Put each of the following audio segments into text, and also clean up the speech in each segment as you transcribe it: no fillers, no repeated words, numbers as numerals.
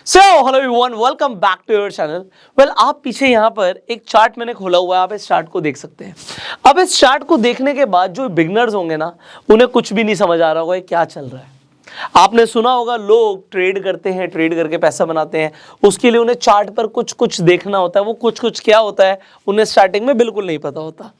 So hello everyone, welcome back to your channel. Well, आप पीछे यहाँ पर एक चार्ट मैंने खोला हुआ है, आप इस चार्ट को देख सकते हैं। अब इस चार्ट को देखने के बाद जो बिगनर्स होंगे ना, उन्हें कुछ भी नहीं समझ आ रहा होगा क्या चल रहा है। आपने सुना होगा लोग ट्रेड करते हैं, ट्रेड करके पैसा बनाते हैं, उसके लिए उन्हें चार्ट पर कुछ कुछ देखना होता है। वो कुछ कुछ क्या होता है उन्हें स्टार्टिंग में बिल्कुल नहीं पता होता।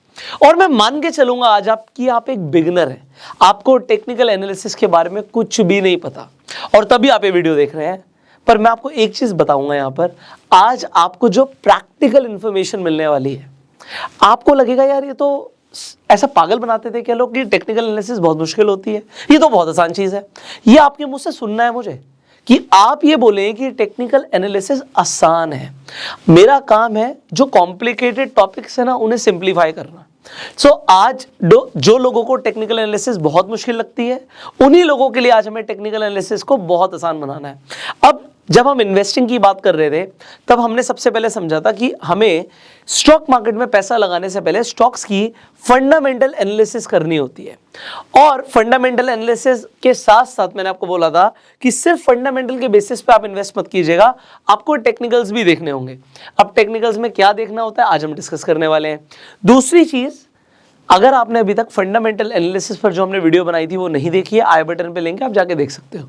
और मैं मान के चलूंगा आज आप एक बिगनर हैं, आपको टेक्निकल एनालिसिस के बारे में कुछ भी नहीं पता और तभी आप ये वीडियो देख रहे हैं। पर मैं आपको एक चीज बताऊंगा, यहां पर आज आपको जो प्रैक्टिकल इंफॉर्मेशन मिलने वाली है, आपको लगेगा यार ये तो ऐसा पागल बनाते थे क्या लोग कि टेक्निकल एनालिसिस बहुत मुश्किल होती है, ये तो बहुत आसान चीज है। ये आपके मुंह से सुनना है मुझे कि आप ये बोलें कि टेक्निकल एनालिसिस आसान है। मेरा काम है जो कॉम्प्लिकेटेड टॉपिक्स है ना, उन्हें सिंप्लीफाई करना। आज जो लोगों को टेक्निकल एनालिसिस बहुत मुश्किल लगती है, उन्हीं लोगों के लिए आज हमें टेक्निकल एनालिसिस को बहुत आसान बनाना है। अब जब हम इन्वेस्टिंग की बात कर रहे थे, तब हमने सबसे पहले समझा था कि हमें स्टॉक मार्केट में पैसा लगाने से पहले स्टॉक्स की फंडामेंटल एनालिसिस करनी होती है। और फंडामेंटल एनालिसिस के साथ साथ मैंने आपको बोला था कि सिर्फ फंडामेंटल के बेसिस पे आप इन्वेस्ट मत कीजिएगा, आपको टेक्निकल्स भी देखने होंगे। अब टेक्निकल्स में क्या देखना होता है आज हम डिस्कस करने वाले हैं। दूसरी चीज, अगर आपने अभी तक फंडामेंटल एनालिसिस पर जो हमने वीडियो बनाई थी वो नहीं देखी है, आई बटन पे लिंक है, आप जाके देख सकते हो।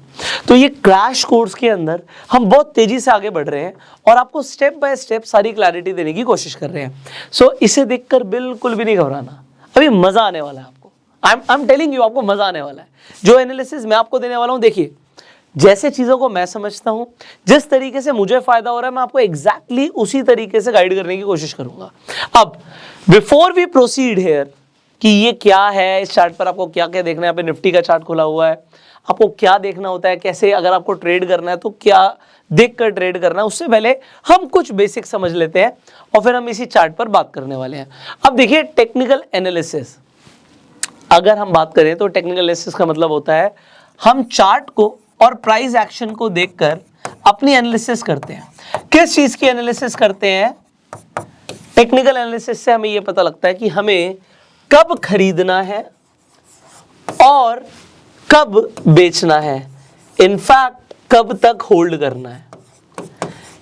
तो ये क्रैश कोर्स के अंदर हम बहुत तेजी से आगे बढ़ रहे हैं और आपको स्टेप बाय स्टेप सारी क्लैरिटी देने की कोशिश कर रहे हैं। इसे देखकर बिल्कुल भी नहीं घबराना, अभी मजा आने वाला है आपको। आई एम टेलिंग यू, आपको मजा आने वाला है। जो एनालिसिस मैं आपको देने वाला हूं, देखिए जैसे चीजों को मैं समझता हूं, जिस तरीके से मुझे फायदा हो रहा है, मैं आपको एग्जैक्टली उसी तरीके से गाइड करने की कोशिश करूंगा। अब बिफोर वी प्रोसीड हेयर कि ये क्या है, इस चार्ट पर आपको क्या क्या देखना है। यहाँ पे निफ्टी का चार्ट खुला हुआ है, आपको क्या देखना होता है, कैसे अगर आपको ट्रेड करना है तो क्या देखकर ट्रेड करना है, उससे पहले हम कुछ बेसिक समझ लेते हैं और फिर हम इसी चार्ट पर बात करने वाले हैं। अब देखिए, टेक्निकल एनालिसिस अगर हम बात करें तो टेक्निकल एनालिसिस का मतलब होता है हम चार्ट को और प्राइस एक्शन को देखकर अपनी एनालिसिस करते हैं। किस चीज की एनालिसिस करते हैं? टेक्निकल एनालिसिस से हमें यह पता लगता है कि हमें कब खरीदना है और कब बेचना है, इनफैक्ट कब तक होल्ड करना है।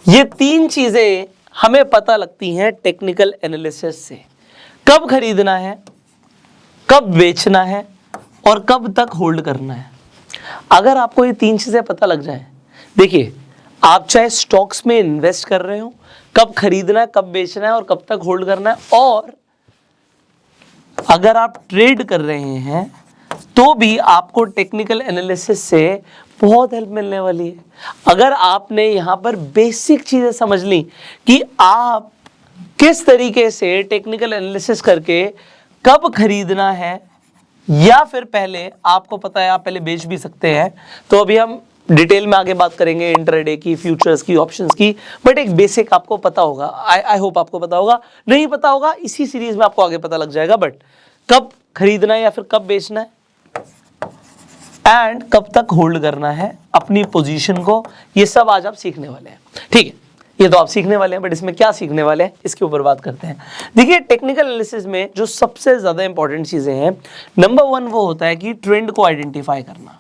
ये तीन चीजें हमें पता लगती हैं टेक्निकल एनालिसिस से। कब खरीदना है, कब बेचना है और कब तक होल्ड करना है। अगर आपको ये तीन चीजें पता लग जाए, देखिए आप चाहे स्टॉक्स में इन्वेस्ट कर रहे हो, कब खरीदना है, कब बेचना है और कब तक होल्ड करना है, और अगर आप ट्रेड कर रहे हैं तो भी आपको टेक्निकल एनालिसिस से बहुत हेल्प मिलने वाली है। अगर आपने यहां पर बेसिक चीजें समझ ली कि आप किस तरीके से टेक्निकल एनालिसिस करके कब खरीदना है, या फिर पहले आपको पता है आप पहले बेच भी सकते हैं, तो अभी हम डिटेल में आगे बात करेंगे इंट्राडे की, फ्यूचर्स की, ऑप्शंस की, बट एक बेसिक आपको पता होगा। आई होप आपको पता होगा। नहीं पता होगा इसी सीरीज में आपको आगे पता लग जाएगा। बट कब खरीदना है या फिर कब बेचना है एंड कब तक होल्ड करना है अपनी पोजीशन को, ये सब आज आप सीखने वाले हैं। ठीक है, ये तो आप सीखने वाले हैं, बट इसमें क्या सीखने वाले हैं इसके ऊपर बात करते हैं। देखिए, टेक्निकल एनालिसिस में जो सबसे ज्यादा इंपॉर्टेंट चीजें हैं, नंबर 1 वो होता है कि ट्रेंड को आइडेंटिफाई करना।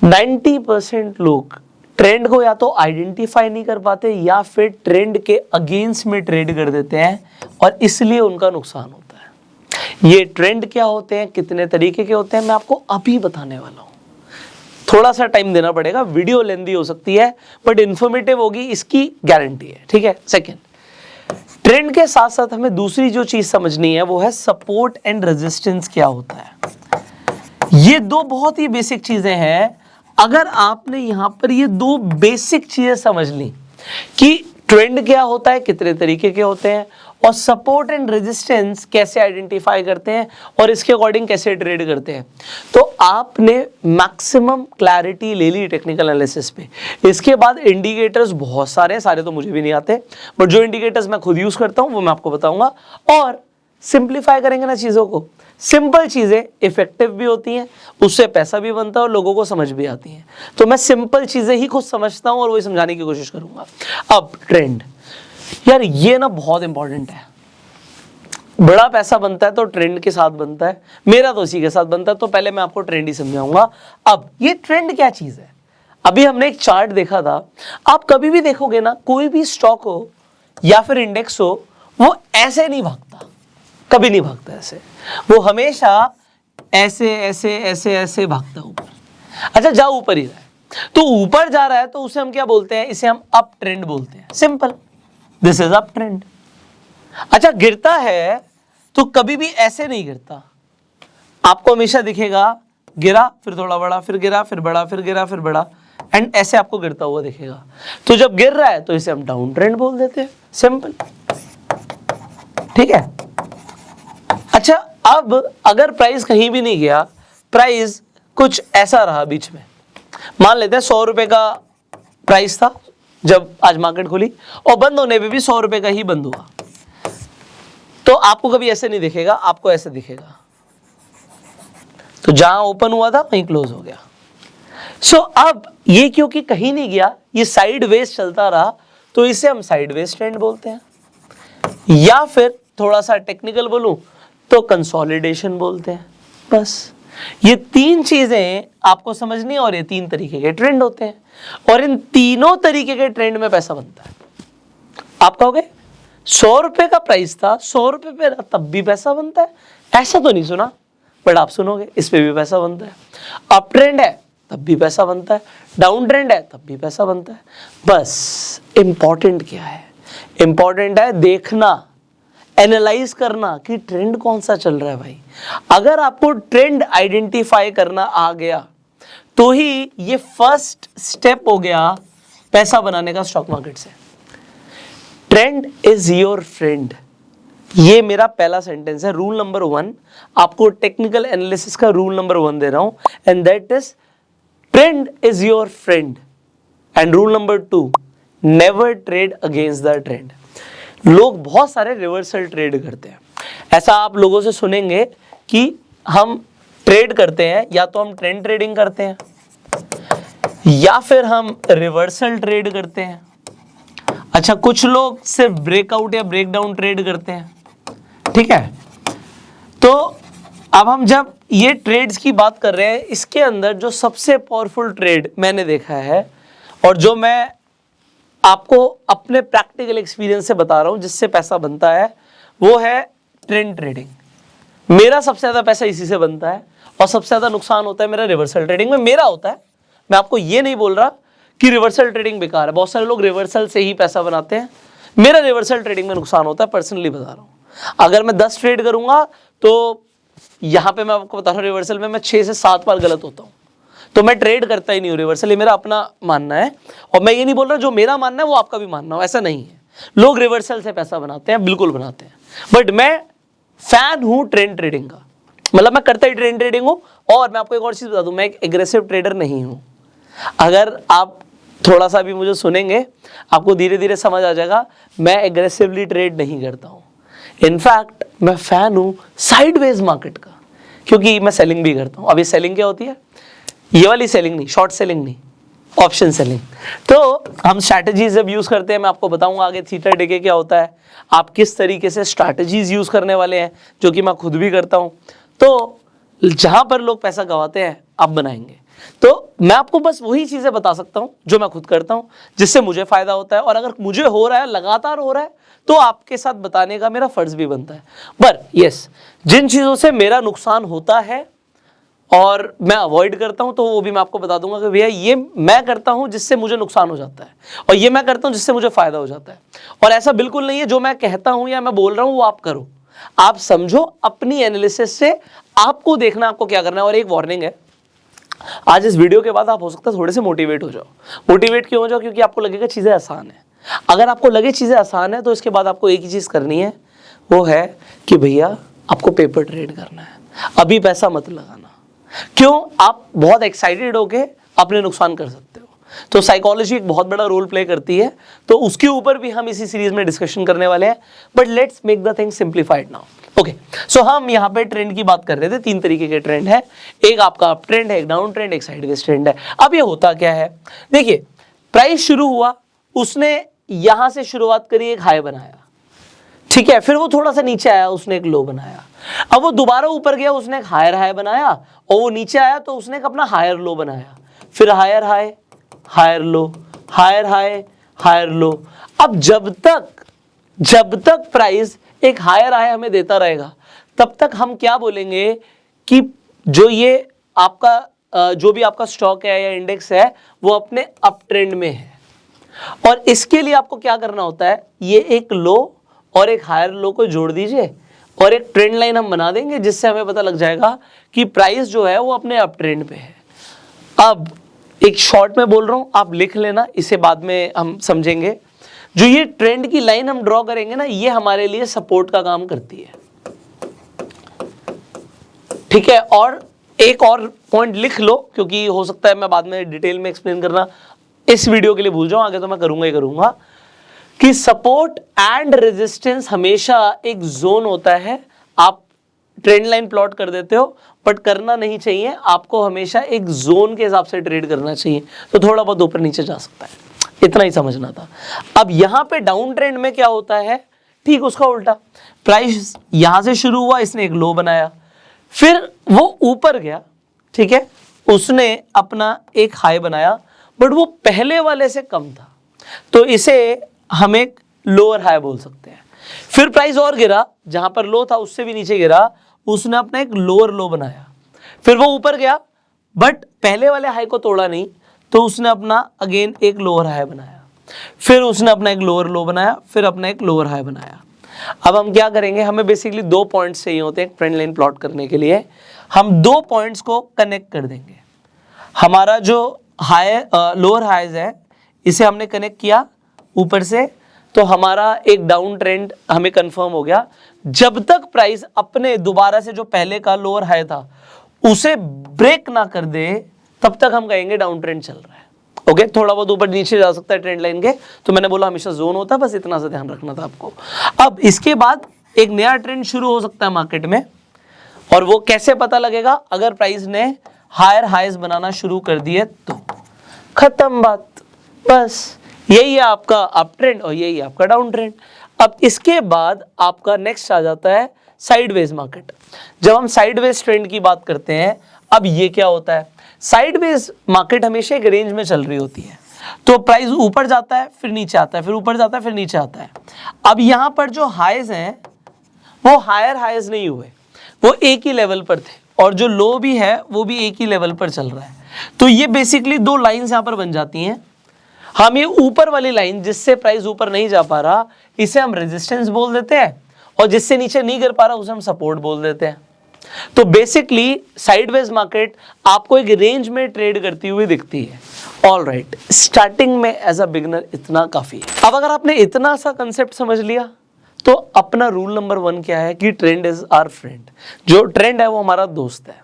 90% लोग ट्रेंड को या तो आइडेंटिफाई नहीं कर पाते या फिर ट्रेंड के अगेंस्ट में ट्रेड कर देते हैं और इसलिए उनका नुकसान होता है। ये ट्रेंड क्या होते हैं, कितने तरीके के होते हैं, मैं आपको अभी बताने वाला हूं। थोड़ा सा टाइम देना पड़ेगा, वीडियो लेंदी हो सकती है बट इंफॉर्मेटिव होगी, इसकी गारंटी है। ठीक है। सेकंड, ट्रेंड के साथ साथ हमें दूसरी जो चीज समझनी है वो है सपोर्ट एंड रेजिस्टेंस क्या होता है। ये दो बहुत ही बेसिक चीजें हैं। अगर आपने यहां पर ये दो बेसिक चीजें समझ ली कि ट्रेंड क्या होता है, कितने तरीके के होते हैं, और सपोर्ट एंड रेजिस्टेंस कैसे आइडेंटिफाई करते हैं और इसके अकॉर्डिंग कैसे ट्रेड करते हैं, तो आपने मैक्सिमम क्लैरिटी ले ली टेक्निकल एनालिसिस पे। इसके बाद इंडिकेटर्स बहुत सारे हैं, सारे तो मुझे भी नहीं आते, बट जो इंडिकेटर्स मैं खुद यूज करता हूं वो मैं आपको बताऊंगा। और सिंप्लीफाई करेंगे ना चीजों को, सिंपल चीजें इफेक्टिव भी होती हैं, उससे पैसा भी बनता है और लोगों को समझ भी आती हैं। तो मैं सिंपल चीजें ही खुद समझता हूं और वही समझाने की कोशिश करूंगा। अब ट्रेंड, यार ये ना बहुत इंपॉर्टेंट है। बड़ा पैसा बनता है तो ट्रेंड के साथ बनता है, मेरा तो उसी के साथ बनता है। तो पहले मैं आपको ट्रेंड ही समझाऊंगा। अब ये ट्रेंड क्या चीज है, अभी हमने एक चार्ट देखा था, आप कभी भी देखोगे ना, कोई भी स्टॉक हो या फिर इंडेक्स हो, वो ऐसे नहीं भागता, कभी नहीं भागता ऐसे, वो हमेशा ऐसे ऐसे ऐसे ऐसे भागता ऊपर। अच्छा, जा ऊपर ही रहा है, तो ऊपर जा रहा है तो उसे हम क्या बोलते हैं, इसे हम अप ट्रेंड बोलते हैं, simple, this is up trend. अच्छा, गिरता है तो कभी भी ऐसे नहीं गिरता, आपको हमेशा दिखेगा गिरा फिर थोड़ा बड़ा, फिर गिरा फिर बड़ा, फिर गिरा फिर बड़ा, एंड ऐसे आपको गिरता हुआ दिखेगा। तो जब गिर रहा है तो इसे हम डाउन ट्रेंड बोल देते हैं, सिंपल, ठीक है। अच्छा, अब अगर प्राइस कहीं भी नहीं गया, प्राइस कुछ ऐसा रहा बीच में, मान लेते हैं 100 रुपए का प्राइस था जब आज मार्केट खुली, और बंद होने पे भी 100 रुपए का ही बंद हुआ, तो आपको कभी ऐसे नहीं दिखेगा, आपको ऐसे दिखेगा। तो जहां ओपन हुआ था वहीं क्लोज हो गया। सो अब ये क्योंकि कहीं नहीं गया, ये साइडवेज चलता रहा, तो इसे हम साइडवेज ट्रेंड बोलते हैं, या फिर थोड़ा सा टेक्निकल बोलूं तो कंसोलिडेशन बोलते हैं। बस ये तीन चीजें आपको समझनी है, और ये तीन तरीके के ट्रेंड होते हैं, और इन तीनों तरीके के ट्रेंड में पैसा बनता है। आप कहोगे 100 रुपए का प्राइस था, 100 रुपए पे तब भी पैसा बनता है, ऐसा तो नहीं सुना, बट आप सुनोगे इस पे भी पैसा बनता है। अप ट्रेंड है तब भी पैसा बनता है, डाउन ट्रेंड है तब भी पैसा बनता है। बस इंपॉर्टेंट क्या है, इंपॉर्टेंट है देखना, एनालाइज करना कि ट्रेंड कौन सा चल रहा है भाई। अगर आपको ट्रेंड आइडेंटिफाई करना आ गया तो ही ये फर्स्ट स्टेप हो गया पैसा बनाने का स्टॉक मार्केट से। ट्रेंड इज योर फ्रेंड, ये मेरा पहला सेंटेंस है। रूल नंबर 1, आपको टेक्निकल एनालिसिस का रूल नंबर 1 दे रहा हूं, and that is trend is your friend. And rule number 2, never trade against the trend. लोग बहुत सारे रिवर्सल ट्रेड करते हैं, ऐसा आप लोगों से सुनेंगे कि हम ट्रेड करते हैं, या तो हम ट्रेंड ट्रेडिंग करते हैं या फिर हम रिवर्सल ट्रेड करते हैं। अच्छा, कुछ लोग सिर्फ ब्रेकआउट या ब्रेकडाउन ट्रेड करते हैं, ठीक है। तो अब हम जब ये ट्रेड्स की बात कर रहे हैं, इसके अंदर जो सबसे पावरफुल ट्रेड मैंने देखा है, और जो मैं आपको अपने प्रैक्टिकल एक्सपीरियंस से बता रहा हूं जिससे पैसा बनता है, वो है ट्रेंड ट्रेडिंग। मेरा सबसे ज्यादा पैसा इसी से बनता है, और सबसे ज्यादा नुकसान होता है मेरा रिवर्सल ट्रेडिंग में। मेरा होता है, मैं आपको ये नहीं बोल रहा कि रिवर्सल ट्रेडिंग बेकार है, बहुत सारे लोग रिवर्सल से ही पैसा बनाते हैं। मेरा रिवर्सल ट्रेडिंग में नुकसान होता है, पर्सनली बता रहा हूं। अगर मैं 10 ट्रेड करूंगा तो यहां पे मैं आपको बता रहा हूं, रिवर्सल में मैं 6 से 7 बार गलत होता हूं, तो मैं ट्रेड करता ही नहीं हूं रिवर्सल। ये मेरा अपना मानना है, और मैं ये नहीं बोल रहा जो मेरा मानना है वो आपका भी मानना हो, ऐसा नहीं है। लोग रिवर्सल से पैसा बनाते हैं, बिल्कुल बनाते हैं, बट मैं फैन हूं ट्रेंड ट्रेडिंग का, मतलब मैं करता ही ट्रेंड ट्रेडिंग हूं। और मैं आपको एक और चीज बता दूं, मैं एक एग्रेसिव ट्रेडर नहीं हूं। अगर आप थोड़ा सा भी मुझे सुनेंगे, आपको धीरे धीरे समझ आ जाएगा, मैं एग्रेसिवली ट्रेड नहीं करता हूं। इनफैक्ट मैं फैन हूं साइडवेज मार्केट का, क्योंकि मैं सेलिंग भी करता हूं। अभी सेलिंग क्या होती है, ये वाली सेलिंग नहीं, शॉर्ट सेलिंग नहीं, ऑप्शन सेलिंग। तो हम स्ट्रैटेजीज जब यूज करते हैं, मैं आपको बताऊंगा आगे थीटा डीके क्या होता है, आप किस तरीके से स्ट्रैटेजीज यूज करने वाले हैं, जो कि मैं खुद भी करता हूं। तो जहां पर लोग पैसा गंवाते हैं, आप बनाएंगे। तो मैं आपको बस वही चीजें बता सकता हूं जो मैं खुद करता हूं, जिससे मुझे फायदा होता है, और अगर मुझे हो रहा है, लगातार हो रहा है, तो आपके साथ बताने का मेरा फर्ज भी बनता है। पर यस, जिन चीजों से मेरा नुकसान होता है और मैं अवॉइड करता हूं, तो वो भी मैं आपको बता दूंगा कि भैया ये मैं करता हूं जिससे मुझे नुकसान हो जाता है, और ये मैं करता हूं जिससे मुझे फायदा हो जाता है। और ऐसा बिल्कुल नहीं है जो मैं कहता हूं या मैं बोल रहा हूं वो आप करो, आप समझो अपनी एनालिसिस से, आपको देखना आपको क्या करना है। और एक वार्निंग है, आज इस वीडियो के बाद आप हो सकता है थोड़े से मोटिवेट हो जाओ। मोटिवेट क्यों हो जाओ, क्योंकि आपको लगेगा चीजें आसान है। अगर आपको लगे चीजें आसान है, तो इसके बाद आपको एक ही चीज करनी है, वो है कि भैया आपको पेपर ट्रेड करना है, अभी पैसा मत लगाना। क्यों, आप बहुत एक्साइटेड होके अपने नुकसान कर सकते हो। तो साइकोलॉजी एक बहुत बड़ा रोल प्ले करती है, तो उसके ऊपर भी हम इसी सीरीज में डिस्कशन करने वाले हैं। But let's make the thing simplified now. Okay, so हम यहाँ पे ट्रेंड की बात कर रहे थे। 3 तरीके के ट्रेंड है, एक आपका अप ट्रेंड है, एक डाउन ट्रेंड, एक साइडवेज ट्रेंड है। अब ये होता क्या है, देखिए प्राइस शुरू हुआ, उसने यहां से शुरुआत करी, एक हाई बनाया, ठीक है, फिर वो थोड़ा सा नीचे आया, उसने एक लो बनाया, अब वो दोबारा ऊपर गया, उसने एक हायर हाई बनाया, और वो नीचे आया तो उसने एक अपना हायर लो बनाया, फिर higher high, higher low, higher high, higher low. अब जब तक प्राइस एक हायर हाई हमें देता रहेगा तब तक हम क्या बोलेंगे कि जो ये आपका जो भी आपका स्टॉक है या इंडेक्स है वो अपने अप ट्रेंड में है। और इसके लिए आपको क्या करना होता है, ये एक लो और एक हायर लो को जोड़ दीजिए और एक ट्रेंड लाइन हम बना देंगे जिससे हमें पता लग जाएगा कि प्राइस जो है वो अपने अप ट्रेंड पे है। अब एक शॉर्ट में बोल रहा हूं, आप लिख लेना, इसे बाद में हम समझेंगे। जो ये ट्रेंड की लाइन हम ड्रॉ करेंगे ना, ये हमारे लिए सपोर्ट का काम करती है, ठीक है। और एक और पॉइंट लिख लो, क्योंकि हो सकता है मैं बाद में डिटेल में एक्सप्लेन करना इस वीडियो के लिए भूल जाऊं, आगे तो मैं करूंगा ही करूंगा, कि सपोर्ट एंड रेजिस्टेंस हमेशा एक जोन होता है। आप ट्रेंड लाइन प्लॉट कर देते हो बट करना नहीं चाहिए, आपको हमेशा एक जोन के हिसाब से ट्रेड करना चाहिए, तो थोड़ा बहुत ऊपर नीचे जा सकता है, इतना ही समझना था। अब यहां पे डाउन ट्रेंड में क्या होता है, ठीक उसका उल्टा, प्राइस यहां से शुरू हुआ, इसने एक लो बनाया, फिर वो ऊपर गया, ठीक है, उसने अपना एक हाई बनाया बट वो पहले वाले से कम था, तो इसे हम एक लोअर हाई बोल सकते हैं। फिर प्राइस और गिरा, जहां पर लो था उससे भी नीचे गिरा, उसने अपना एक लोअर लो बनाया, फिर वो ऊपर गया बट पहले वाले हाई को तोड़ा नहीं, तो उसने अपना अगेन एक लोअर हाई बनाया, फिर उसने अपना एक लोअर लो बनाया, फिर अपना एक लोअर हाई बनाया। अब हम क्या करेंगे, हमें बेसिकली 2 पॉइंट्स चाहिए होते हैं ट्रेंड लाइन प्लॉट करने के लिए। हम 2 पॉइंट्स को कनेक्ट कर देंगे। हमारा जो हाई लोअर हाईज है इसे हमने कनेक्ट किया ऊपर से, तो हमारा एक डाउन ट्रेंड हमें कंफर्म हो गया। जब तक प्राइस अपने दोबारा से जो पहले का लोअर हाई था उसे ब्रेक ना कर दे तब तक हम कहेंगे डाउन ट्रेंड चल रहा है। ओके, थोड़ा बहुत ऊपर नीचे जा सकता है ट्रेंड लाइन के, तो मैंने बोला हमेशा जोन होता है, बस इतना सा ध्यान रखना था आपको। अब इसके बाद एक नया ट्रेंड शुरू हो सकता है मार्केट में, और वो कैसे पता लगेगा, अगर प्राइस ने हायर हाईज बनाना शुरू कर दिए तो खत्म बात, बस यही है आपका अप ट्रेंड और यही है आपका डाउन ट्रेंड। अब इसके बाद आपका नेक्स्ट आ जाता है साइडवेज मार्केट। जब हम साइडवेज ट्रेंड की बात करते हैं, अब ये क्या होता है, साइडवेज मार्केट हमेशा एक रेंज में चल रही होती है, तो प्राइस ऊपर जाता है फिर नीचे आता है, फिर ऊपर जाता है फिर नीचे आता है। अब यहां पर जो हाईज हैं वो हायर हाईज नहीं हुए, वो एक ही लेवल पर थे, और जो लो भी है वो भी एक ही लेवल पर चल रहा है। तो ये बेसिकली 2 लाइंस यहां पर बन जाती हैं। हम ये ऊपर वाली लाइन जिससे प्राइस ऊपर नहीं जा पा रहा, इसे हम रेजिस्टेंस बोल देते हैं, और जिससे नीचे नहीं गिर पा रहा उसे हम सपोर्ट बोल देते हैं। तो बेसिकली साइडवेज मार्केट आपको एक रेंज में ट्रेड करती हुई दिखती है। ऑलराइट, स्टार्टिंग में एज अ बिगिनर इतना काफी है। अब अगर आपने इतना सा कंसेप्ट समझ लिया तो अपना रूल नंबर 1 क्या है कि ट्रेंड इज आवर फ्रेंड। जो ट्रेंड है वो हमारा दोस्त है।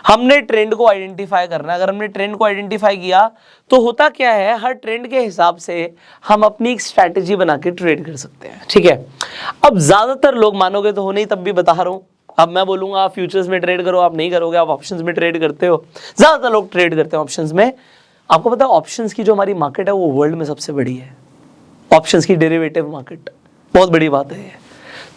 हमने ट्रेंड को आइडेंटिफाई करना है। अगर हमने ट्रेंड को आइडेंटिफाई किया तो होता क्या है, हर ट्रेंड के हिसाब से हम अपनी एक स्ट्रैटेजी बना के ट्रेड कर सकते हैं, ठीक है। अब ज्यादातर लोग, मानोगे तो हो नहीं, तब भी बता रहा हूं, अब मैं बोलूंगा आप फ्यूचर्स में ट्रेड करो, आप नहीं करोगे, आप ऑप्शंस में ट्रेड करते हो। ज्यादातर लोग ट्रेड करते हैं ऑप्शंस में। आपको पता है ऑप्शंस की जो हमारी मार्केट है वो वर्ल्ड में सबसे बड़ी है। ऑप्शंस की डेरिवेटिव मार्केट बहुत बड़ी बात है।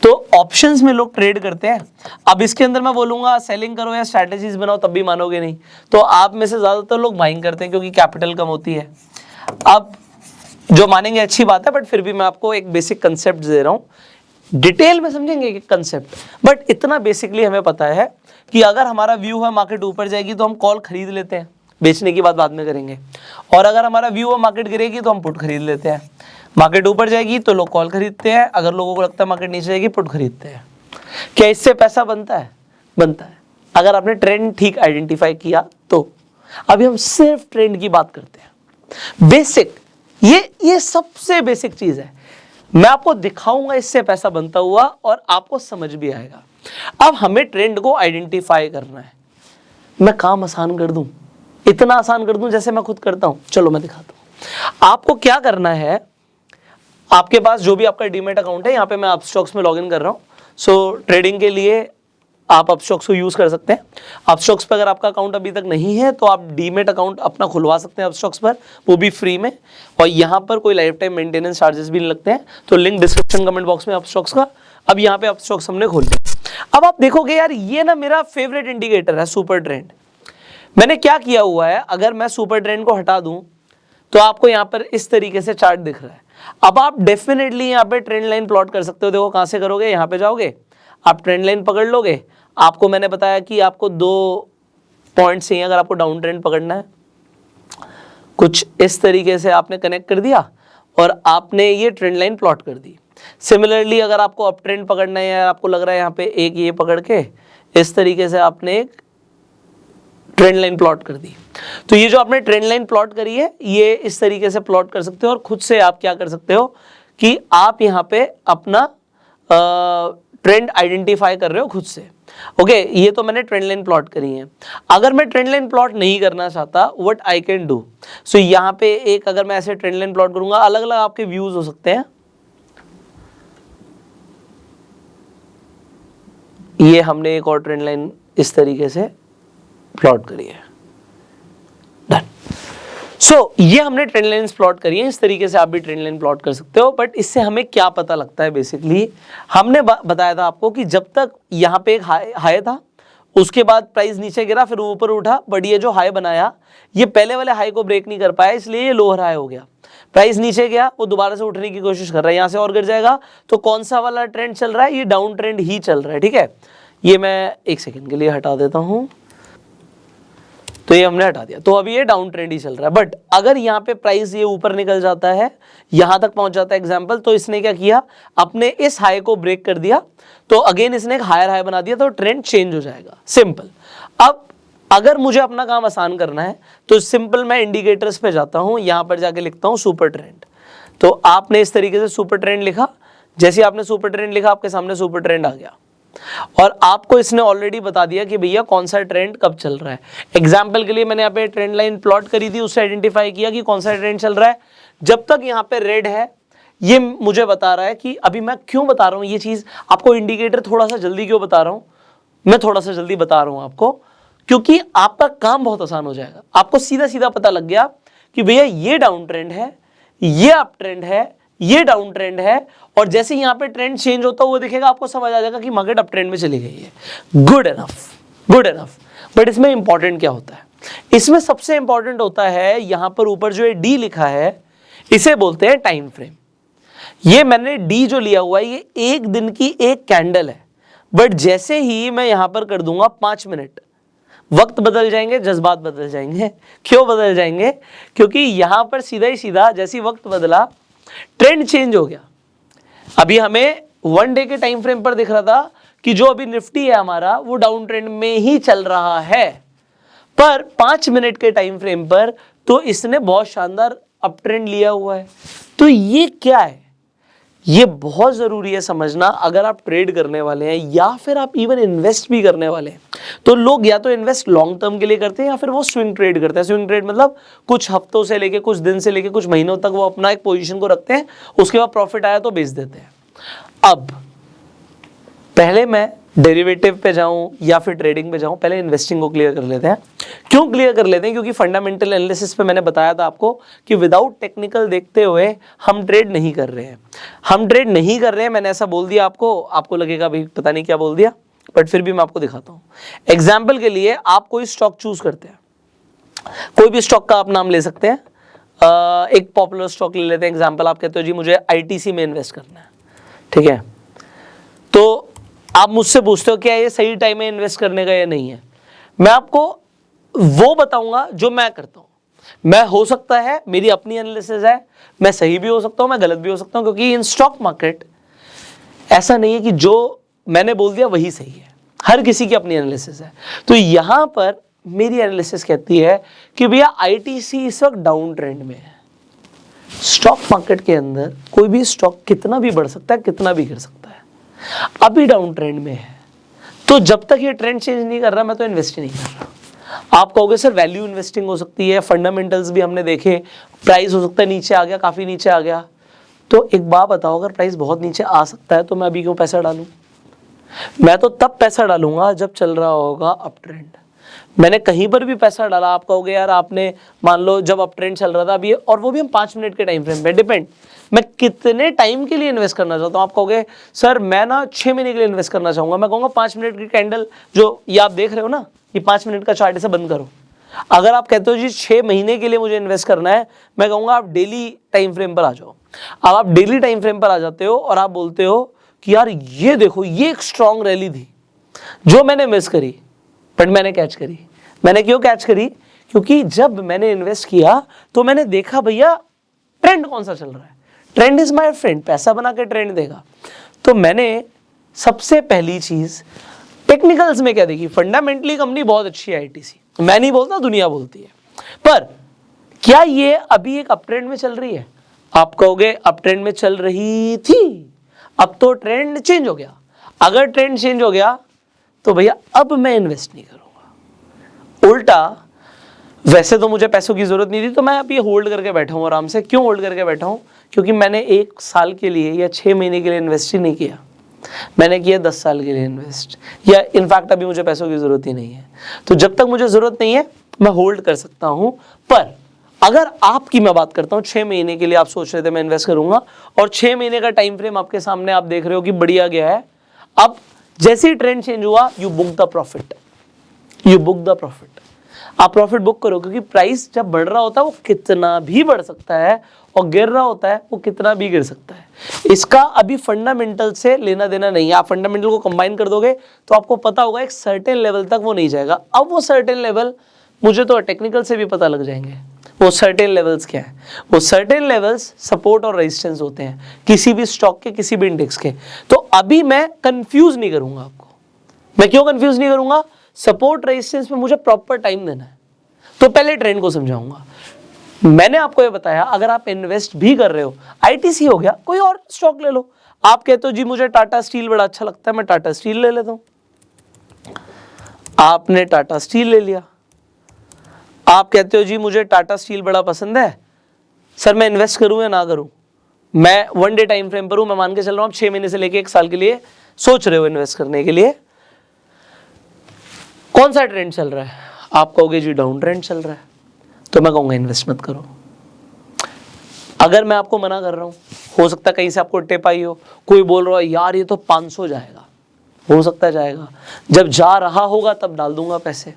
तो ऑप्शंस में लोग ट्रेड करते हैं। अब इसके अंदर मैं बोलूंगा सेलिंग करो या स्ट्रैटेजीज बनाओ, तब भी मानोगे नहीं। तो आप में से ज्यादातर लोग बाइंग करते हैं क्योंकि कैपिटल कम होती है। अब जो मानेंगे अच्छी बात है, बट फिर भी मैं आपको एक बेसिक कंसेप्ट दे रहा हूं। डिटेल में समझेंगे कि कंसेप्ट, बट इतना बेसिकली हमें पता है कि अगर हमारा व्यू है मार्केट ऊपर जाएगी तो हम कॉल खरीद लेते हैं, बेचने की बात बाद में करेंगे। और अगर हमारा व्यू है मार्केट गिरेगी तो हम पुट खरीद लेते हैं। मार्केट ऊपर जाएगी तो लोग कॉल खरीदते हैं, अगर लोगों को लगता है मार्केट नीचे जाएगी पुट खरीदते हैं। क्या इससे पैसा बनता है? बनता है, अगर आपने ट्रेंड ठीक आइडेंटिफाई किया तो। अभी हम सिर्फ ट्रेंड की बात करते हैं, बेसिक, ये सबसे बेसिक चीज है। मैं आपको दिखाऊंगा इससे पैसा बनता हुआ और आपको समझ भी आएगा। अब हमें ट्रेंड को आइडेंटिफाई करना है। मैं काम आसान कर दूं, इतना आसान कर दूं जैसे मैं खुद करता हूं। चलो मैं दिखाता हूं। आपको क्या करना है, आपके पास जो भी आपका डीमैट अकाउंट है, यहाँ पे मैं अपस्टॉक्स में लॉगिन कर रहा हूँ। सो ट्रेडिंग के लिए आप अपस्टॉक्स को यूज कर सकते हैं। अपस्टॉक्स पर अगर आपका अकाउंट अभी तक नहीं है तो आप डीमैट अकाउंट अपना खुलवा सकते हैं अपस्टॉक्स पर, वो भी फ्री में। और यहाँ पर कोई लाइफ टाइम मेंटेनेंस चार्जेस भी नहीं लगते हैं। तो लिंक डिस्क्रिप्शन कमेंट बॉक्स में अपस्टॉक्स का। अब यहाँ पे अपस्टॉक्स हमने खोल लिया। अब आप देखोगे यार, ये ना मेरा फेवरेट इंडिकेटर है सुपर ट्रेंड। मैंने क्या किया हुआ है, अगर मैं सुपर ट्रेंड को हटा दूं तो आपको यहाँ पर इस तरीके से चार्ट दिख रहा है। अब आप डेफिनेटली यहाँ पे ट्रेंड लाइन प्लॉट कर सकते हो। देखो कहाँ से करोगे, यहाँ पे जाओगे, आप ट्रेंड लाइन पकड़ लोगे। आपको मैंने बताया कि आपको 2 पॉइंट्स चाहिए अगर आपको डाउन ट्रेंड पकड़ना है। कुछ इस तरीके से आपने कनेक्ट कर दिया और आपने ये ट्रेंड लाइन प्लॉट कर दी। सिमिलरली अगर आपको अप ट्रेंड पकड़ना है, या आपको लग रहा है यहाँ पे एक ये पकड़ के इस तरीके से आपने एक ट्रेंड लाइन प्लॉट कर दी। तो ये जो आपने ट्रेंड लाइन प्लॉट करी है, ये इस तरीके से प्लॉट कर सकते हो और खुद से आप क्या कर सकते हो कि आप यहाँ पे अपना ट्रेंड आइडेंटिफाई कर रहे हो खुद से। ओके, ये तो मैंने ट्रेंड लाइन प्लॉट करी है। अगर मैं ट्रेंड लाइन प्लॉट नहीं करना चाहता, व्हाट आई कैन डू, सो यहाँ पे एक अगर मैं ऐसे ट्रेंड लाइन प्लॉट करूंगा, अलग अलग आपके व्यूज हो सकते हैं। ये हमने एक और ट्रेंड लाइन इस तरीके से प्लॉट करी है। डन। सो ये हमने ट्रेंड लाइंस प्लॉट करी है। इस तरीके से आप भी ट्रेंड लाइन प्लॉट कर सकते हो। बट इससे हमें क्या पता लगता है, बेसिकली हमने बताया था आपको कि जब तक यहाँ पे एक हाई था, उसके बाद प्राइस नीचे गिरा, फिर ऊपर उठा, बट ये जो हाई बनाया ये पहले वाले हाई को ब्रेक नहीं कर पाया, इसलिए ये लोअर हाई हो गया। प्राइस नीचे गया, वो दोबारा से उठने की कोशिश कर रहा है, यहाँ से और गिर जाएगा। तो कौन सा वाला ट्रेंड चल रहा है, ये डाउन ट्रेंड ही चल रहा है। ठीक है, ये मैं एक सेकेंड के लिए हटा देता हूँ। तो ये हमने हटा दिया, तो अभी ये डाउन ट्रेंड ही चल रहा है। बट अगर यहाँ पे प्राइस ये ऊपर निकल जाता है, यहाँ तक पहुंच जाता है एग्जांपल, तो इसने क्या किया, अपने इस हाई को ब्रेक कर दिया, तो अगेन इसने एक हायर हाई बना दिया, तो ट्रेंड चेंज हो जाएगा। सिंपल। अब अगर मुझे अपना काम आसान करना है तो सिंपल मैं इंडिकेटर्स पे जाता हूँ, यहाँ पर जाके लिखता हूँ सुपर ट्रेंड। तो आपने इस तरीके से सुपर ट्रेंड लिखा, जैसे आपने सुपर ट्रेंड लिखा आपके सामने सुपर ट्रेंड आ गया और आपको इसने ऑलरेडी बता दिया कि भैया कौन सा ट्रेंड कब चल रहा है। एग्जाम्पल के लिए मैंने यहाँ पे ट्रेंड लाइन प्लॉट करी थी, उससे आइडेंटिफाई किया कि कौन सा ट्रेंड चल रहा है। जब तक यहाँ पे रेड है, ये मुझे बता रहा है कि अभी मैं क्यों बता रहा हूँ ये चीज आपको, इंडिकेटर थोड़ा सा जल्दी क्यों बता रहा हूँ, मैं थोड़ा सा जल्दी बता रहा हूँ आपको, क्योंकि आपका काम बहुत आसान हो जाएगा। आपको सीधा सीधा पता लग गया कि भैया ये डाउन ट्रेंड है, ये अप ट्रेंड है, ये डाउन ट्रेंड है, और जैसे यहाँ पे ट्रेंड चेंज होता है वो दिखेगा, आपको समझ आ जाएगा कि मार्केट अप ट्रेंड में चली गई है। Good enough, good enough. But इसमें इंपॉर्टेंट क्या होता है, इसमें सबसे इंपॉर्टेंट होता है यहाँ पर ऊपर जो डी लिखा है, इसे बोलते हैं टाइम फ्रेम। ये मैंने डी जो लिया हुआ है, ये एक दिन की एक कैंडल है। बट जैसे ही मैं यहां पर कर दूंगा 5 मिनट, वक्त बदल जाएंगे, जज्बात बदल जाएंगे। क्यों बदल जाएंगे, क्योंकि यहां पर सीधा ही सीधा जैसी वक्त बदला ट्रेंड चेंज हो गया। अभी हमें 1 डे के टाइम फ्रेम पर दिख रहा था कि जो अभी निफ्टी है हमारा वो डाउन ट्रेंड में ही चल रहा है, पर 5 मिनट के टाइम फ्रेम पर तो इसने बहुत शानदार अप ट्रेंड लिया हुआ है। तो ये क्या है, ये बहुत ज़रूरी है समझना। अगर आप ट्रेड करने वाले हैं या फिर आप इवन इन्वेस्ट भी करने वाले हैं, तो लोग या तो इन्वेस्ट लॉन्ग टर्म के लिए करते हैं या फिर वो स्विंग ट्रेड करते हैं। स्विंग ट्रेड मतलब कुछ हफ्तों से लेके, कुछ दिन से लेके कुछ महीनों तक वो अपना एक पोजीशन को रखते हैं, उसके बाद प्रॉफिट आया तो बेच देते हैं। अब पहले मैं डेरिवेटिव पे जाऊं या फिर ट्रेडिंग पे जाऊं, पहले इन्वेस्टिंग को क्लियर कर लेते हैं। क्यों क्लियर कर लेते हैं, क्योंकि फंडामेंटल एनालिसिस पे मैंने बताया था आपको कि विदाउट टेक्निकल देखते हुए हम ट्रेड नहीं कर रहे हैं। हम ट्रेड नहीं कर रहे हैं, मैंने ऐसा बोल दिया आपको लगेगा भाई पता नहीं क्या बोल दिया, बट फिर भी मैं आपको दिखाता हूँ। एग्जाम्पल के लिए आप कोई स्टॉक चूज करते हैं, कोई भी स्टॉक का आप नाम ले सकते हैं। एक पॉपुलर स्टॉक ले लेते हैं एग्जाम्पल, आप कहते हो जी मुझे ITC में इन्वेस्ट करना है, ठीक है। तो आप मुझसे पूछते हो क्या ये सही टाइम है इन्वेस्ट करने का या नहीं है। मैं आपको वो बताऊंगा जो मैं करता हूं। मैं हो सकता है मेरी अपनी एनालिसिस है, मैं सही भी हो सकता हूं, मैं गलत भी हो सकता हूं, क्योंकि इन स्टॉक मार्केट ऐसा नहीं है कि जो मैंने बोल दिया वही सही है, हर किसी की अपनी एनालिसिस है। तो यहां पर मेरी एनालिसिस कहती है कि भैया ITC इस वक्त डाउन ट्रेंड में है। स्टॉक मार्केट के अंदर कोई भी स्टॉक कितना भी बढ़ सकता है, कितना भी गिर सकता है, अभी डाउन ट्रेंड में है। तो जब तक ये ट्रेंड चेंज नहीं कर रहा मैं तो इन्वेस्ट ही नहीं कर रहा। आप कहोगे सर वैल्यू इन्वेस्टिंग हो सकती है, फंडामेंटल्स भी हमने देखे, प्राइस हो सकता है नीचे आ गया, काफी नीचे आ गया। तो एक बात बताओ, अगर प्राइस बहुत नीचे आ सकता है तो मैं अभी क्यों पैसा डालूं? मैं तो तब पैसा डालूंगा जब चल रहा होगा अप ट्रेंड। मैंने कहीं पर भी पैसा डाला, आप कहोगे यार आपने मान लो जब अप ट्रेंड चल रहा था अभी, और वो भी हम 5 मिनट के टाइम फ्रेम पे, डिपेंड मैं कितने टाइम के लिए इन्वेस्ट करना चाहता हूँ। आप कहोगे सर मैं ना 6 महीने के लिए इन्वेस्ट करना चाहूंगा। मैं कहूँगा 5 मिनट की कैंडल जो ये आप देख रहे हो ना, ये 5 मिनट का चार्ट, इसे बंद करो। अगर आप कहते हो जी 6 महीने के लिए मुझे इन्वेस्ट करना है, मैं कहूंगा आप डेली टाइम फ्रेम पर आ जाओ। अब आप डेली टाइम फ्रेम पर आ जाते हो और आप बोलते हो कि यार ये देखो, ये एक स्ट्रॉन्ग रैली थी जो मैंने मिस करी, बट मैंने कैच करी। मैंने क्यों कैच करी? क्योंकि जब मैंने इन्वेस्ट किया तो मैंने देखा भैया ट्रेंड कौन सा चल रहा है। ट्रेंड इज माय फ्रेंड, पैसा बना के ट्रेंड देगा। तो मैंने सबसे पहली चीज टेक्निकल्स में क्या देखी, फंडामेंटली कंपनी बहुत अच्छी है आईटीसी, मैं नहीं बोलता, दुनिया बोलती है, पर क्या ये अभी एक अप ट्रेंड में चल रही है? आप कहोगे अप ट्रेंड में चल रही थी, अब तो ट्रेंड चेंज हो गया। अगर ट्रेंड चेंज हो गया तो भैया अब मैं इन्वेस्ट नहीं करूंगा। उल्टा, वैसे तो मुझे पैसों की जरूरत नहीं थी तो मैं अब ये होल्ड करके बैठा हूं आराम से। क्यों होल्ड करके बैठा हूं? क्योंकि मैंने 1 साल के लिए या 6 महीने के लिए इन्वेस्ट ही नहीं किया, मैंने किया 10 साल के लिए इन्वेस्ट, या इनफैक्ट अभी मुझे पैसों की जरूरत ही नहीं है। तो जब तक मुझे जरूरत नहीं है मैं होल्ड कर सकता हूं। पर अगर आपकी मैं बात करता हूं, 6 महीने के लिए आप सोच रहे थे मैं इन्वेस्ट करूंगा और 6 महीने का टाइम फ्रेम आपके सामने, आप देख रहे हो कि बढ़िया गया है। अब जैसे ही ट्रेंड चेंज हुआ, you book the profit, you book the profit. आप प्रॉफिट बुक करो, क्योंकि प्राइस जब बढ़ रहा होता है वो कितना भी बढ़ सकता है और गिर रहा होता है वो कितना भी गिर सकता है। इसका अभी फंडामेंटल से लेना देना नहीं है। आप फंडामेंटल को कंबाइन कर दोगे तो आपको पता होगा एक सर्टेन लेवल तक वो नहीं जाएगा। अब वो सर्टेन लेवल मुझे तो टेक्निकल से भी पता लग जाएंगे। वो सर्टेन लेवल्स क्या है? वो सर्टेन लेवल्स सपोर्ट और रेजिस्टेंस होते हैं किसी भी स्टॉक के, किसी भी इंडेक्स के। तो अभी मैं कंफ्यूज नहीं करूंगा आपको। मैं क्यों कंफ्यूज नहीं करूंगा? सपोर्ट रेजिस्टेंस में मुझे प्रॉपर टाइम देना है, तो पहले ट्रेंड को समझाऊंगा। मैंने आपको ये बताया, अगर आप इन्वेस्ट भी कर रहे हो, आईटीसी हो गया, कोई और स्टॉक ले लो। आप कहते हो जी मुझे टाटा स्टील बड़ा अच्छा लगता है, मैं टाटा स्टील ले लेता हूं। आपने टाटा स्टील ले लिया। आप कहते हो जी मुझे टाटा स्टील बड़ा पसंद है, सर मैं इन्वेस्ट करूं या ना करूं? मैं 1 डे टाइम फ्रेम पर हूं, मैं मान के चल रहा हूं आप 6 महीने से लेके 1 साल के लिए सोच रहे हो इन्वेस्ट करने के लिए। कौन सा ट्रेंड चल रहा है? आप कहोगे जी डाउन ट्रेंड चल रहा है, तो मैं कहूंगा इन्वेस्ट मत करो। अगर मैं आपको मना कर रहा हूं, हो सकता है कहीं से आपको टिप आई हो, कोई बोल रहा है यार ये तो 500 जाएगा, हो सकता है जाएगा, जब जा रहा होगा तब डाल दूंगा पैसे।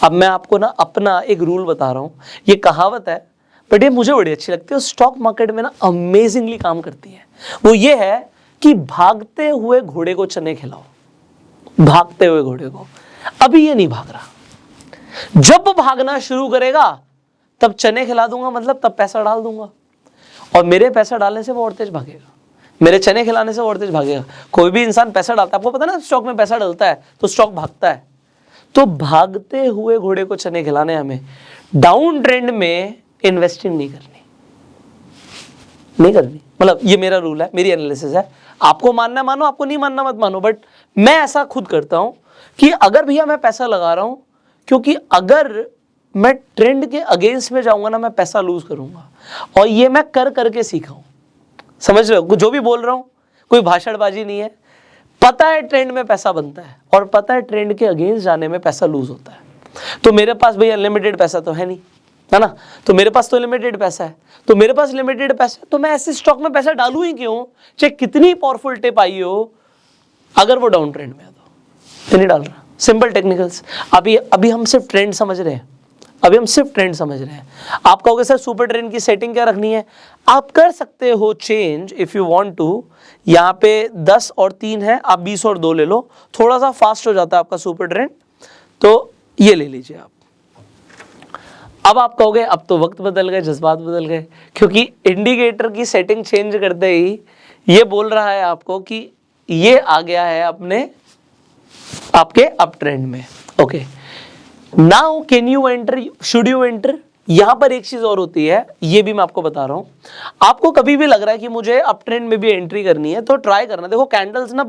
अब मैं आपको ना अपना एक रूल बता रहा हूं, ये कहावत है बट ये मुझे बड़ी अच्छी लगती है, स्टॉक मार्केट में ना अमेजिंगली काम करती है। वो ये है कि भागते हुए घोड़े को चने खिलाओ, भागते हुए घोड़े को। अभी ये नहीं भाग रहा, जब भागना शुरू करेगा तब चने खिला दूंगा, मतलब तब पैसा डाल दूंगा, और मेरे पैसा डालने से वो और तेज भागेगा, मेरे चने खिलाने से और तेज भागेगा। कोई भी इंसान पैसा डालता है, आपको पता ना स्टॉक में पैसा डालता है तो स्टॉक भागता है। तो भागते हुए घोड़े को चने खिलाने हमें। डाउन ट्रेंड में इन्वेस्टिंग नहीं करनी, नहीं करनी, मतलब ये मेरा रूल है, मेरी एनालिसिस है। आपको मानना मानो, आपको नहीं मानना मत मानो, बट मैं ऐसा खुद करता हूं कि अगर भैया मैं पैसा लगा रहा हूं, क्योंकि अगर मैं ट्रेंड के अगेंस्ट में जाऊंगा ना मैं पैसा लूज करूंगा, और ये मैं कर करके सीखा हूं। समझ रहे हो जो भी बोल रहा हूं? कोई भाषणबाजी नहीं है। पता है ट्रेंड में पैसा बनता है और पता है ट्रेंड के अगेंस्ट जाने में पैसा लूज होता है। तो मेरे पास भैया अनलिमिटेड पैसा तो है नहीं, है ना? तो मेरे पास तो लिमिटेड पैसा है, तो मेरे पास लिमिटेड पैसा, तो मैं ऐसे स्टॉक में पैसा डालूं ही क्यों? चाहे कितनी पावरफुल टिप आई हो, अगर वो डाउन ट्रेंड में है तो नहीं डाल रहा। Simple technicals. अभी हम सिर्फ ट्रेंड समझ रहे हैं, अभी हम सिर्फ ट्रेंड समझ रहे हैं। आप कहोगे सर सुपर ट्रेंड की सेटिंग क्या रखनी है? आप कर सकते हो change if you want to. यहाँ पे 10 और 3 है, आप 20 और 2 ले लो, थोड़ा सा फास्ट हो जाता है आपका सुपर ट्रेंड, तो ये ले लीजिए आप। अब आप कहोगे अब तो वक्त बदल गए, जज्बात बदल गए, क्योंकि इंडिकेटर की सेटिंग चेंज करते ही ये बोल रहा है आपको कि ये आ गया है अपने आपके अप ट्रेंड में। Okay, now can you enter, should you enter? यहां पर एक चीज और होती है, ये भी मैं आपको बता रहा हूं। आपको कभी भी लग रहा है कि मुझे अप ट्रेंड में भी एंट्री करनी है, तो ट्राई करना। देखो कैंडल्स ना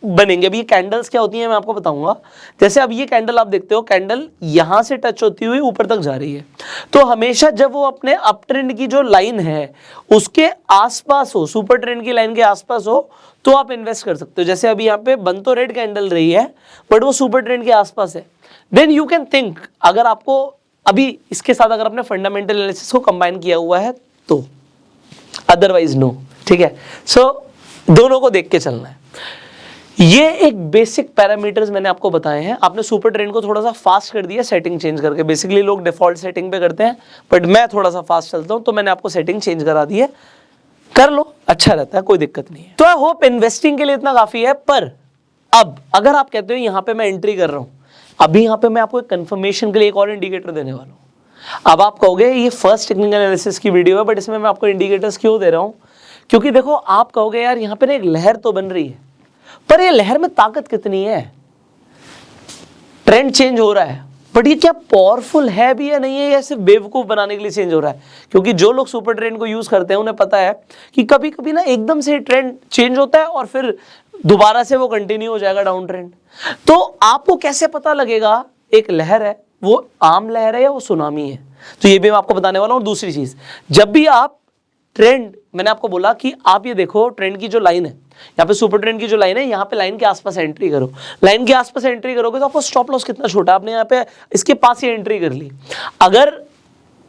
बनेंगे, अभी ये कैंडल्स क्या होती हैं मैं आपको बताऊंगा। जैसे अब ये कैंडल आप देखते हो, कैंडल यहां से टच होती हुई ऊपर तक जा रही है, तो हमेशा जब वो अपने अप ट्रेंड की जो लाइन है उसके आसपास हो, सुपर ट्रेंड की लाइन के आसपास हो, तो आप इन्वेस्ट कर सकते हो। जैसे अभी यहाँ पे बन तो रेड कैंडल रही है बट वो सुपर ट्रेंड के आसपास है, देन यू कैन थिंक, अगर आपको अभी इसके साथ अगर आपने फंडामेंटल एनालिसिस को कंबाइन किया हुआ है तो, अदरवाइज नो। ठीक है, सो दोनों को देख के चलना है। ये एक बेसिक पैरामीटर्स मैंने आपको बताए हैं। आपने सुपर ट्रेंड को थोड़ा सा फास्ट कर दिया सेटिंग चेंज करके। बेसिकली लोग डिफॉल्ट सेटिंग पे करते हैं, बट मैं थोड़ा सा फास्ट चलता हूं, तो मैंने आपको सेटिंग चेंज करा दी है। कर लो, अच्छा रहता है, कोई दिक्कत नहीं है। तो आई होप इन्वेस्टिंग के लिए इतना काफी है। पर अब अगर आप कहते हो यहां पे मैं एंट्री कर रहा हूं, अभी यहां पे मैं आपको कंफर्मेशन के लिए एक और इंडिकेटर देने वाला हूं। अब आप कहोगे ये फर्स्ट टेक्निकल एनालिसिस की वीडियो है, बट इसमें मैं आपको इंडिकेटर्स क्यों दे रहा हूं? क्योंकि देखो, आप कहोगे यार यहां पे ना एक लहर तो बन रही है, पर ये लहर में ताकत कितनी है? ट्रेंड चेंज हो रहा है, बट ये क्या पावरफुल है भी या नहीं है, या सिर्फ बेवकूफ बनाने के लिए चेंज हो रहा है? क्योंकि जो लोग सुपर ट्रेंड को यूज करते हैं उन्हें पता है कि कभी कभी ना एकदम से ट्रेंड चेंज होता है और फिर दोबारा से वो कंटिन्यू हो जाएगा डाउन ट्रेंड। तो आपको कैसे पता लगेगा एक लहर है, वो आम लहर है या वो सुनामी है? तो ये भी मैं आपको बताने वाला हूं। दूसरी चीज, जब भी आप ट्रेंड, मैंने आपको बोला कि आप ये देखो ट्रेंड की जो लाइन है, यहाँ पे सुपर ट्रेंड की जो लाइन है, यहाँ पे लाइन के आसपास एंट्री करो। लाइन के आसपास एंट्री करोगे तो आपको स्टॉप लॉस कितना छोटा, आपने यहाँ पे इसके पास ही एंट्री कर ली। अगर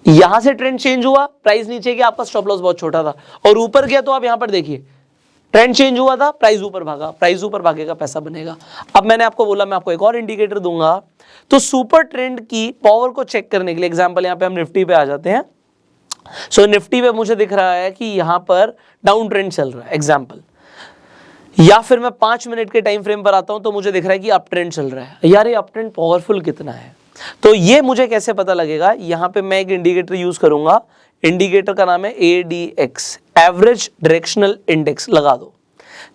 यहां से ट्रेंड चेंज हुआ, प्राइस नीचे गया, आपका स्टॉप लॉस बहुत छोटा था, और ऊपर गया तो आप यहाँ पर देखिए ट्रेंड चेंज हुआ था, प्राइस ऊपर भागा, प्राइस ऊपर भागेगा, पैसा बनेगा। अब मैंने आपको बोला मैं आपको एक और इंडिकेटर दूंगा। तो सुपर ट्रेंड की पावर को चेक करने के लिए एग्जांपल यहाँ पे हम निफ्टी पे आ जाते हैं। सो निफ्टी पे मुझे दिख रहा है कि यहां पर डाउन ट्रेंड चल रहा है एग्जांपल, या फिर मैं 5 मिनट के टाइम फ्रेम पर आता हूं तो मुझे दिख रहा है कि अप ट्रेंड चल रहा है। यार ये अप ट्रेंड पावरफुल कितना है? तो ये मुझे कैसे पता लगेगा? यहां पे मैं एक इंडिकेटर यूज करूंगा। इंडिकेटर का नाम है ADX, एवरेज डायरेक्शनल इंडेक्स। लगा दो।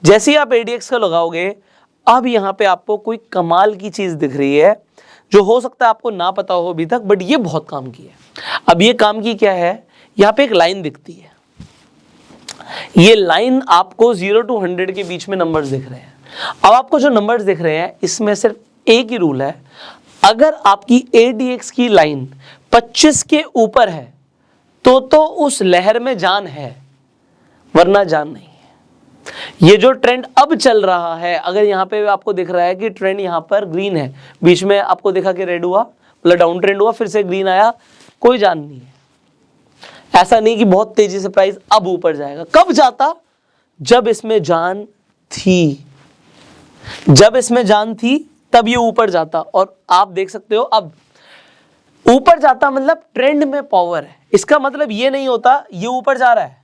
जैसे ही आप ADX का लगाओगे, अब यहां पे आपको कोई कमाल की चीज दिख रही है जो हो सकता है आपको ना पता हो अभी तक, बट ये बहुत काम की है। अब ये काम की क्या है? यहां पे एक लाइन दिखती है। ये लाइन आपको 0 to 100 के बीच में नंबर्स दिख रहे हैं। अब आपको जो नंबर्स दिख रहे हैं, इसमें सिर्फ एक ही रूल है, अगर आपकी ADX की लाइन 25 के ऊपर है तो उस लहर में जान है, वरना जान नहीं है। ये जो ट्रेंड अब चल रहा है, अगर यहां पे आपको दिख रहा है कि ट्रेंड यहां पर ग्रीन है, बीच में आपको देखा कि रेड हुआ, मतलब डाउन ट्रेंड हुआ, फिर से ग्रीन आया, कोई जान नहीं है। ऐसा नहीं कि बहुत तेजी से प्राइस अब ऊपर जाएगा। कब जाता? जब इसमें जान थी। जब इसमें जान थी तब ये ऊपर जाता। और आप देख सकते हो अब ऊपर जाता मतलब ट्रेंड में पावर है। इसका मतलब ये नहीं होता ये ऊपर जा रहा है,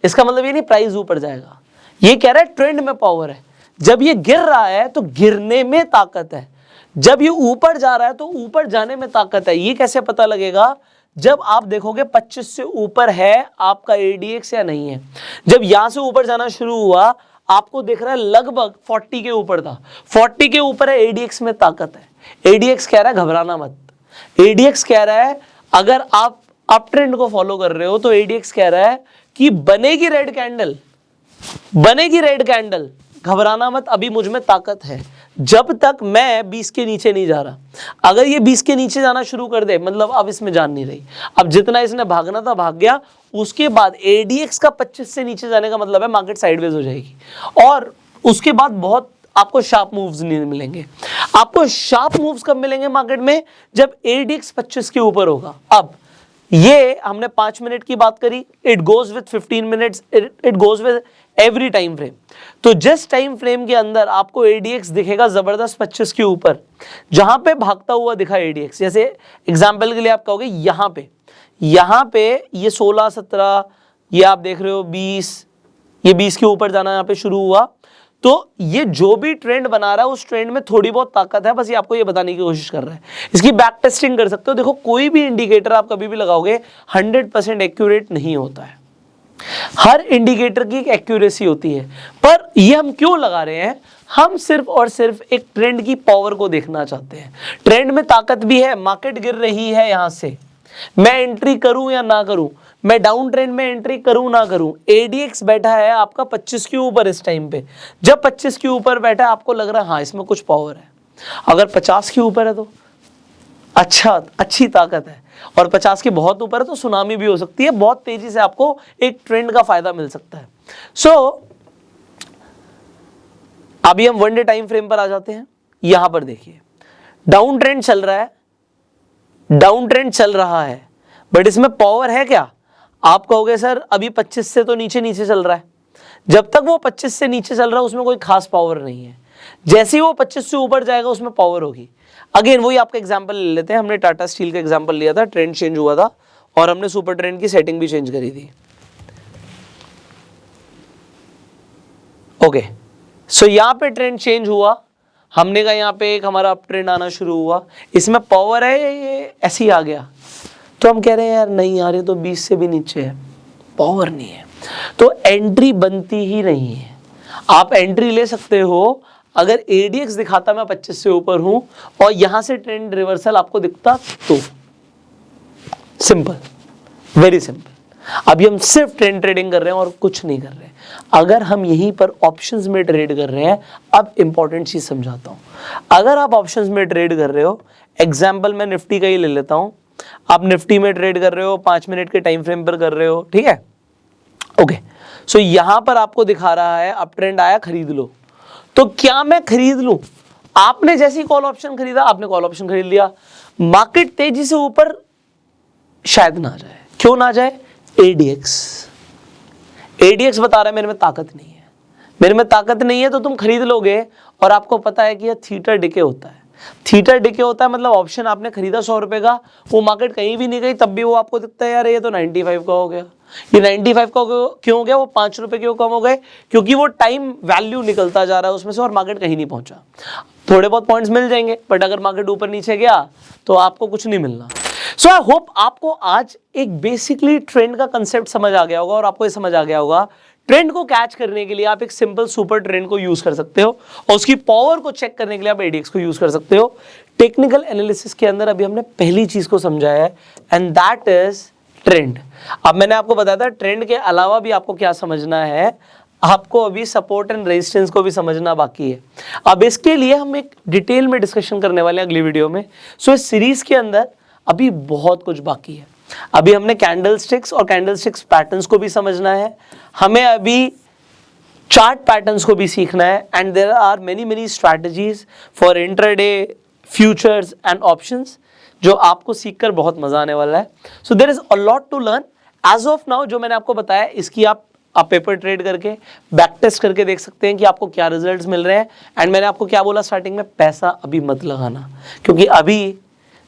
इसका मतलब ये नहीं प्राइस ऊपर जाएगा। ये कह रहा है ट्रेंड में पावर है। जब ये गिर रहा है तो गिरने में ताकत है, जब ये ऊपर जा रहा है तो ऊपर जाने में ताकत है। ये कैसे पता लगेगा? जब आप देखोगे 25 से ऊपर है आपका ADX या नहीं है। जब यहां से ऊपर जाना शुरू हुआ, आपको दिख रहा है लगभग 40 के ऊपर था, 40 के ऊपर है, ADX में ताकत है। ADX कह रहा है घबराना मत। ADX कह रहा है अगर आप अप ट्रेंड को फॉलो कर रहे हो तो ADX कह रहा है कि बनेगी रेड कैंडल, बनेगी रेड कैंडल, घबराना मत, अभी मुझ में ताकत है। जब तक मैं 20 के नीचे नहीं जा रहा, अगर ये 20 के नीचे जाना शुरू कर दे, मतलब अब इसमें जान नहीं रही, अब जितना इसने भागना था भाग गया। उसके बाद ADX का 25 से नीचे जाने का मतलब है मार्केट साइडवेज हो जाएगी, और उसके बाद बहुत आपको शार्प मूव्स नहीं मिलेंगे। आपको शार्प मूव्स कब मिलेंगे मार्केट में? जब ADX 25 के ऊपर होगा। अब ये हमने 5 मिनट की बात करी, it goes with 15 minutes, it goes with every time frame. तो जिस टाइम फ्रेम के अंदर आपको ADX दिखेगा जबरदस्त 25 के ऊपर, जहां पे भागता हुआ दिखा ADX, जैसे एग्जांपल के लिए आप कहोगे यहां पे ये 16, 17, ये आप देख रहे हो 20, ये 20 के ऊपर जाना यहां पे शुरू हुआ, तो ये जो भी ट्रेंड बना रहा है उस ट्रेंड में थोड़ी बहुत ताकत है, बस ये आपको ये बताने की कोशिश कर रहा है। इसकी बैक टेस्टिंग कर सकते हो। देखो कोई भी इंडिकेटर आप कभी भी लगाओगे 100% एक्यूरेट नहीं होता है। हर इंडिकेटर की एक एक्यूरेसी होती है, पर ये हम क्यों लगा रहे हैं? हम सिर्फ और सिर्फ एक ट्रेंड की पावर को देखना चाहते हैं। ट्रेंड में ताकत भी है, मार्केट गिर रही है, यहां से मैं एंट्री करूं या ना करूं, मैं डाउन ट्रेंड में एंट्री करूं ना करूं। ADX बैठा है आपका 25 के ऊपर इस टाइम पे। जब 25 के ऊपर बैठा है आपको लग रहा है हाँ इसमें कुछ पावर है। अगर 50 के ऊपर है तो अच्छी ताकत है, और 50 के बहुत ऊपर है तो सुनामी भी हो सकती है, बहुत तेजी से आपको एक ट्रेंड का फायदा मिल सकता है। सो अभी हम 1 डे टाइम फ्रेम पर आ जाते हैं। यहां पर देखिए डाउन ट्रेंड चल रहा है, डाउन ट्रेंड चल रहा है, बट इसमें पावर है क्या? आप कहोगे सर अभी 25 से तो नीचे चल रहा है, जब तक वो 25 से नीचे चल रहा है उसमें कोई खास पावर नहीं है, जैसे ही वो 25 से ऊपर जाएगा उसमें पावर होगी। अगेन वही आपका एग्जांपल ले लेते हैं, हमने टाटा स्टील का एग्जांपल लिया था, ट्रेंड चेंज हुआ था और हमने सुपर ट्रेंड की सेटिंग भी चेंज करी थी। ओके, सो यहाँ पे ट्रेंड चेंज हुआ, हमने कहा यहाँ पे एक हमारा अप ट्रेंड आना शुरू हुआ, इसमें पावर है, ये ऐसे ही आ गया, तो हम कह रहे हैं यार नहीं यार ये तो 20 से भी नीचे है, पावर नहीं है, तो एंट्री बनती ही नहीं है। आप एंट्री ले सकते हो अगर ADX दिखाता मैं 25 से ऊपर हूं और यहां से ट्रेंड रिवर्सल आपको दिखता तो, सिंपल, वेरी सिंपल। अभी हम सिर्फ ट्रेंड ट्रेडिंग कर रहे हैं और कुछ नहीं कर रहे हैं। अगर हम यहीं पर ऑप्शंस में ट्रेड कर रहे हैं, अब इंपॉर्टेंट चीज समझाता हूं, अगर आप ऑप्शंस में ट्रेड कर रहे हो, एग्जांपल मैं निफ्टी का ही ले लेता हूं, आप निफ्टी में ट्रेड कर रहे हो, 5 मिनट के टाइम फ्रेम पर कर रहे हो, ठीक है, ओके, सो यहां पर आपको दिखा रहा है अप ट्रेंड आया, खरीद लो, तो क्या मैं खरीद लूं? आपने जैसी कॉल ऑप्शन खरीदा, आपने कॉल ऑप्शन खरीद लिया, मार्केट तेजी से ऊपर शायद ना जाए, क्यों ना जाए? ADX बता रहा है मेरे में ताकत नहीं है, मेरे में ताकत नहीं है, तो तुम खरीद लोगे और आपको पता है कि यह थीटा डिके होता है, थीटा डिके होता है, मतलब ऑप्शन आपने खरीदा 100 रुपए का, वो मार्केट कहीं भी नहीं गई, तब भी वो आपको दिखता है यार ये तो 95 का हो गया, ये 95 का क्यों हो गया? वो 5 रुपए क्यों कम हो गए? क्योंकि वो टाइम वैल्यू निकलता जा रहा है उसमें से और मार्केट कहीं नहीं पहुंचा। थोड़े बहुत पॉइंट्स मिल जाएंगे, बट अगर मार्केट ऊपर नीचे गया तो आपको कुछ नहीं मिलना। सो आई होप आपको आज एक बेसिकली ट्रेंड का कंसेप्ट समझ आ गया होगा और आपको ये समझ आ गया होगा ट्रेंड को कैच करने के लिए आप एक सिंपल सुपर ट्रेंड को यूज कर सकते हो और उसकी पावर को चेक करने के लिए आप ADX को यूज कर सकते हो। टेक्निकल एनालिसिस के अंदर अभी हमने पहली चीज को समझाया है एंड दैट इज ट्रेंड। अब मैंने आपको बताया था ट्रेंड के अलावा भी आपको क्या समझना है, आपको अभी सपोर्ट एंड रेजिस्टेंस को भी समझना बाकी है। अब इसके लिए हम एक डिटेल में डिस्कशन करने वाले हैं अगली वीडियो में। सो इस सीरीज के अंदर अभी बहुत कुछ बाकी है। अभी हमने कैंडलस्टिक्स और कैंडलस्टिक्स पैटर्न्स को भी समझना है, हमें अभी चार्ट पैटर्न्स को भी सीखना है and there are many strategies for intraday, futures and options जो आपको सीखकर बहुत मजा आने वाला है। So there is a lot to learn. As of now जो मैंने आपको बताया इसकी आप पेपर ट्रेड करके बैक टेस्ट करके देख सकते हैं कि आपको क्या रिजल्ट्स मिल रहे हैं। एंड मैंने आपको क्या बोला स्टार्टिंग में, पैसा अभी मत लगाना, क्योंकि अभी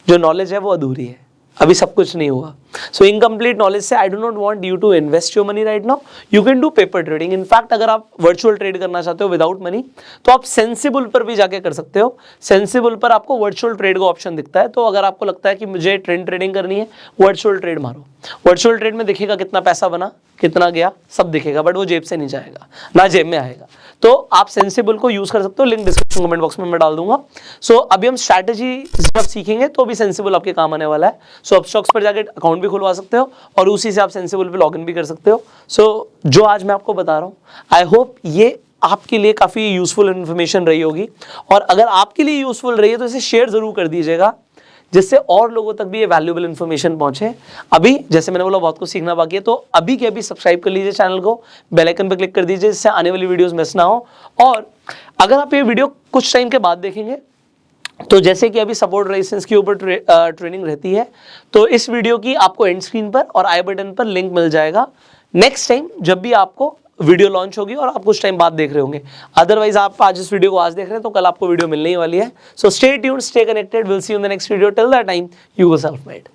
जो नॉलेज है वो अधूरी है, अभी सब कुछ नहीं हुआ। सो इनकम्प्लीट नॉलेज से I do not want you to invest your money right now, you can do paper trading. In fact अगर आप वर्चुअल ट्रेड करना चाहते हो विदाउट मनी तो आप सेंसिबल पर भी जाके कर सकते हो। सेंसिबल पर आपको वर्चुअल ट्रेड का ऑप्शन दिखता है, तो अगर आपको लगता है कि मुझे ट्रेंड ट्रेडिंग करनी है, वर्चुअल ट्रेड मारो। वर्चुअल ट्रेड में दिखेगा कितना पैसा बना, कितना गया, सब दिखेगा, बट वो जेब से नहीं जाएगा, ना जेब में आएगा। तो आप सेंसिबल को यूज कर सकते हो, लिंक डिस्क्रिप्शन कमेंट बॉक्स में मैं डाल दूंगा। सो अभी हम स्ट्रैटेजी जब सीखेंगे तो भी सेंसिबल आपके काम आने वाला है। सो अब स्टॉक्स पर जाके अकाउंट भी खुलवा सकते हो और उसी से आप सेंसिबल पे लॉगिन भी कर सकते हो। सो जो आज मैं आपको बता रहा हूँ, आई होप ये आपके लिए काफी यूजफुल इन्फॉर्मेशन रही होगी, और अगर आपके लिए यूजफुल रही है तो इसे शेयर जरूर कर दीजिएगा, जिससे और लोगों तक भी ये वैल्यूएबल इन्फॉर्मेशन पहुंचे। अभी जैसे मैंने बोला बहुत कुछ सीखना बाकी है, तो अभी के अभी सब्सक्राइब कर लीजिए चैनल को, बेल आइकन पर क्लिक कर दीजिए जिससे आने वाली वीडियोस मिस ना हो। और अगर आप ये वीडियो कुछ टाइम के बाद देखेंगे तो जैसे कि अभी सपोर्ट रेजिस्टेंस के ऊपर ट्रेनिंग रहती है, तो इस वीडियो की आपको एंड स्क्रीन पर और आई बटन पर लिंक मिल जाएगा नेक्स्ट टाइम जब भी आपको वीडियो लॉन्च होगी और आप कुछ टाइम बाद देख रहे होंगे। अदरवाइज आप आज इस वीडियो को आज देख रहे हैं तो कल आपको वीडियो मिलने ही वाली है। So stay tuned, stay connected, will see you in the next video. Till that time, you go self made.